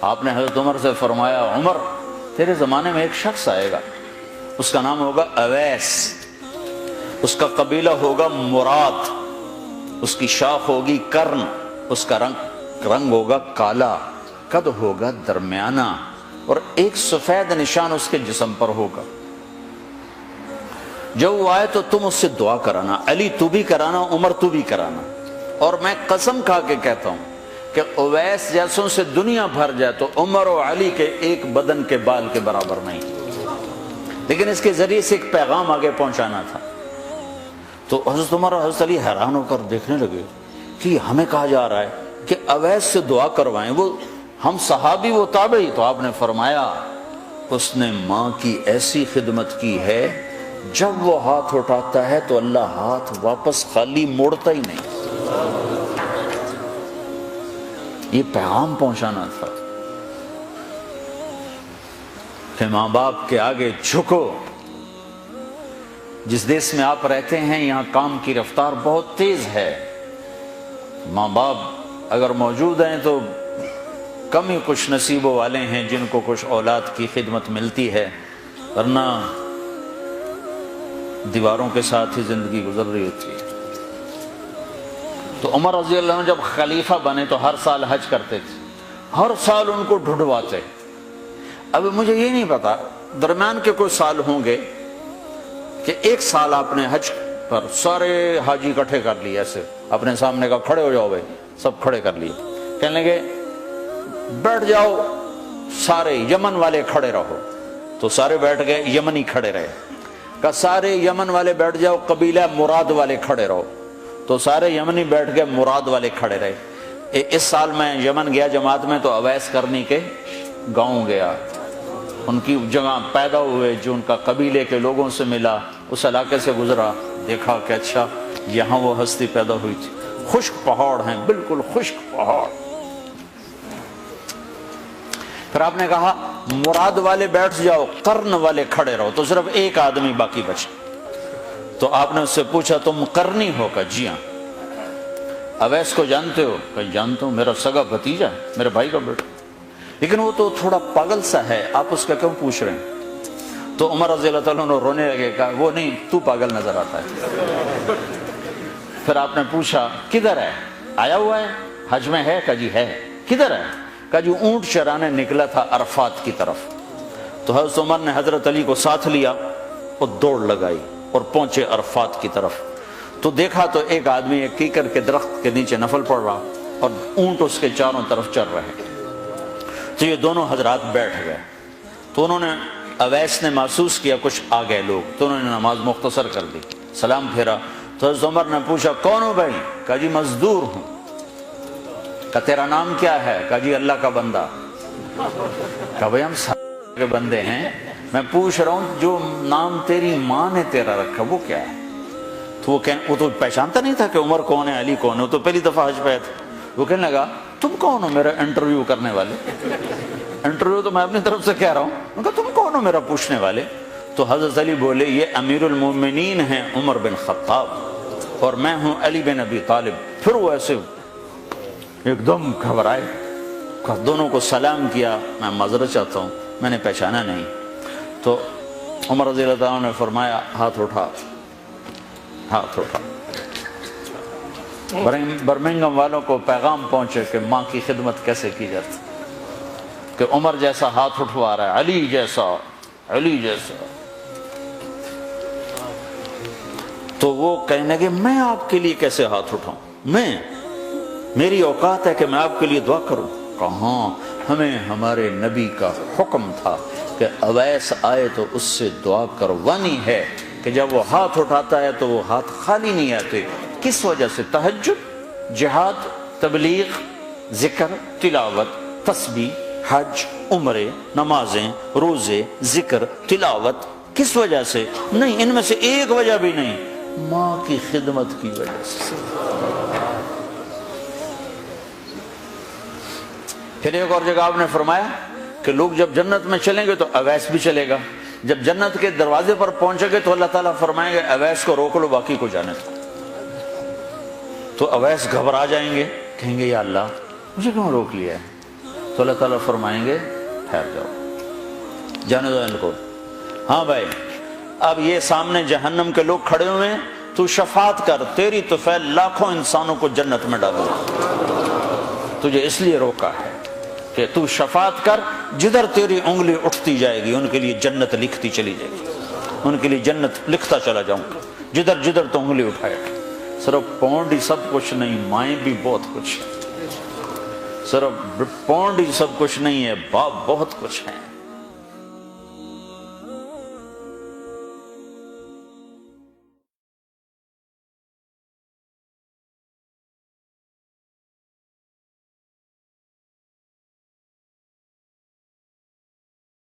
آپ نے حضرت عمر سے فرمایا عمر تیرے زمانے میں ایک شخص آئے گا، اس کا نام ہوگا اویس، اس کا قبیلہ ہوگا مراد، اس کی شاخ ہوگی کرن، اس کا رنگ ہوگا کالا، قد ہوگا درمیانہ، اور ایک سفید نشان اس کے جسم پر ہوگا۔ جب وہ آئے تو تم اس سے دعا کرانا، علی تو بھی کرانا، عمر تو بھی کرانا، اور میں قسم کھا کے کہتا ہوں کہ اویس جیسوں سے دنیا بھر جائے تو عمر و علی کے ایک بدن کے بال کے برابر نہیں، لیکن اس کے ذریعے سے ایک پیغام آگے پہنچانا تھا۔ تو حضرت عمر اور حضرت علی حیران ہو کر دیکھنے لگے کہ ہمیں کہا جا رہا ہے کہ اویس سے دعا کروائیں، وہ ہم صحابی وہ تابعی۔ تو آپ نے فرمایا اس نے ماں کی ایسی خدمت کی ہے، جب وہ ہاتھ اٹھاتا ہے تو اللہ ہاتھ واپس خالی موڑتا ہی نہیں۔ یہ پیغام پہنچانا تھا کہ ماں باپ کے آگے جھکو۔ جس دیش میں آپ رہتے ہیں یہاں کام کی رفتار بہت تیز ہے، ماں باپ اگر موجود ہیں تو کم ہی خوش نصیبوں والے ہیں جن کو کچھ اولاد کی خدمت ملتی ہے، ورنہ دیواروں کے ساتھ ہی زندگی گزر رہی ہوتی ہے۔ تو عمر رضی اللہ عنہ جب خلیفہ بنے تو ہر سال حج کرتے تھے، ہر سال ان کو ڈھونڈواتے۔ اب مجھے یہ نہیں پتا درمیان کے کوئی سال ہوں گے کہ ایک سال آپ نے حج پر سارے حاجی اکٹھے کر لیے، ایسے اپنے سامنے کا کھڑے ہو جاؤ بھائی، سب کھڑے کر لیے، کہنے لگے بیٹھ جاؤ سارے یمن والے کھڑے رہو، تو سارے بیٹھ گئے، یمنی کھڑے رہے، کہ سارے یمن والے بیٹھ جاؤ، قبیلہ مراد والے کھڑے رہو، تو سارے یمنی بیٹھ گئے، مراد والے کھڑے رہے۔ اس سال میں یمن گیا جماعت میں تو اویس کرنی کے گاؤں گیا، ان کی جگہ پیدا ہوئے، جو ان کا قبیلے کے لوگوں سے ملا، اس علاقے سے گزرا، دیکھا کہ اچھا یہاں وہ ہستی پیدا ہوئی تھی۔ خشک پہاڑ ہیں، بالکل خشک پہاڑ۔ پھر آپ نے کہا مراد والے بیٹھ جاؤ، قرن والے کھڑے رہو، تو صرف ایک آدمی باقی بچا۔ تو آپ نے اس سے پوچھا تم قرنی ہو؟ کہ جی ہاں۔ اویس کو جانتے ہو؟ کہ جانتا ہوں، میرا سگا بھتیجا ہے، میرے بھائی کا بیٹا، لیکن وہ تو تھوڑا پاگل سا ہے، آپ اس کا کیوں پوچھ رہے ہیں؟ تو عمر رضی اللہ تعالیٰ عنہ رونے لگے، کہا وہ نہیں، تو پاگل نظر آتا ہے۔ پھر آپ نے پوچھا کدھر ہے؟ آیا ہوا ہے حج میں؟ ہے؟ کہ جی ہے۔ کدھر ہے؟ کہ جو اونٹ چرانے نکلا تھا عرفات کی طرف۔ تو حضرت عمر نے حضرت علی کو ساتھ لیا اور دوڑ لگائی اور پہنچے عرفات کی طرف، تو دیکھا تو ایک آدمی ایک کیکر کے درخت کے نیچے نفل پڑ رہا اور اونٹ اس کے چاروں طرف چل رہے۔ تو یہ دونوں حضرات بیٹھ گئے، تو انہوں نے اویس نے محسوس کیا کچھ آ گئے لوگ، تو انہوں نے نماز مختصر کر دی، سلام پھیرا۔ تو حضرت عمر نے پوچھا کون ہو بھائی؟ کہا جی مزدور ہوں۔ کہا تیرا نام کیا ہے؟ کہا جی اللہ کا بندہ۔ کہا بھائی ہم سارے کے بندے ہیں، میں پوچھ رہا ہوں جو نام تیری ماں نے تیرا رکھا وہ کیا ہے؟ تو وہ تو پہچانتا نہیں تھا کہ عمر کون ہے، علی کون ہے، وہ تو پہلی دفعہ حج پہ تھا۔ وہ کہنے لگا تم کون ہو میرا انٹرویو کرنے والے؟ انٹرویو تو میں اپنی طرف سے کہہ رہا ہوں۔ میں کہا تم کون ہو میرا پوچھنے والے؟ تو حضرت علی بولے یہ امیر المومنین ہیں عمر بن خطاب، اور میں ہوں علی بن ابی طالب۔ پھر وہ ایسے ایک دم گھبرائے، دونوں کو سلام کیا، میں معذرت چاہتا ہوں میں نے پہچانا نہیں۔ تو عمر رضی اللہ عنہ نے فرمایا ہاتھ اٹھا، ہاتھ اٹھا۔ برمنگم والوں کو پیغام پہنچے کہ ماں کی خدمت کیسے کی جاتی، کہ عمر جیسا ہاتھ اٹھوا رہا ہے، علی جیسا، علی جیسا۔ تو وہ کہنے لگے میں آپ کے لیے کیسے ہاتھ اٹھاؤں، میری اوقات ہے کہ میں آپ کے لیے دعا کروں؟ کہاں، ہمیں ہمارے نبی کا حکم تھا کہ اویس آئے تو اس سے دعا کروانی ہے، کہ جب وہ ہاتھ اٹھاتا ہے تو وہ ہاتھ خالی نہیں آتے۔ کس وجہ سے؟ تہجد، جہاد، تبلیغ، ذکر، تلاوت، تسبیح، حج، عمرے، نمازیں، روزے، ذکر، تلاوت۔ کس وجہ سے؟ نہیں، ان میں سے ایک وجہ بھی نہیں، ماں کی خدمت کی وجہ سے۔ پھر ایک اور جگہ آپ نے فرمایا کہ لوگ جب جنت میں چلیں گے تو اویس بھی چلے گا، جب جنت کے دروازے پر پہنچے گے تو اللہ تعالیٰ فرمائیں گے اویس کو روک لو، باقی کو جانے دو۔ تو اویس گھبرا جائیں گے، کہیں گے یا اللہ مجھے کیوں روک لیا ہے؟ تو اللہ تعالیٰ فرمائیں گے ٹھہر جاؤ، جانے دو ان کو۔ ہاں بھائی، اب یہ سامنے جہنم کے لوگ کھڑے ہوئے ہیں، تو شفاعت کر، تیری طفیل لاکھوں انسانوں کو جنت میں ڈالو۔ تجھے اس لیے روکا ہے کہ تو شفاعت کر، جدھر تیری انگلی اٹھتی جائے گی ان کے لیے جنت لکھتی چلی جائے گی، ان کے لیے جنت لکھتا چلا جاؤں گا جدھر جدھر تو انگلی اٹھائے۔ صرف پونڈ ہی سب کچھ نہیں، مائیں بھی بہت کچھ ہے۔ صرف پونڈ ہی سب کچھ نہیں ہے، باپ بہت کچھ ہے۔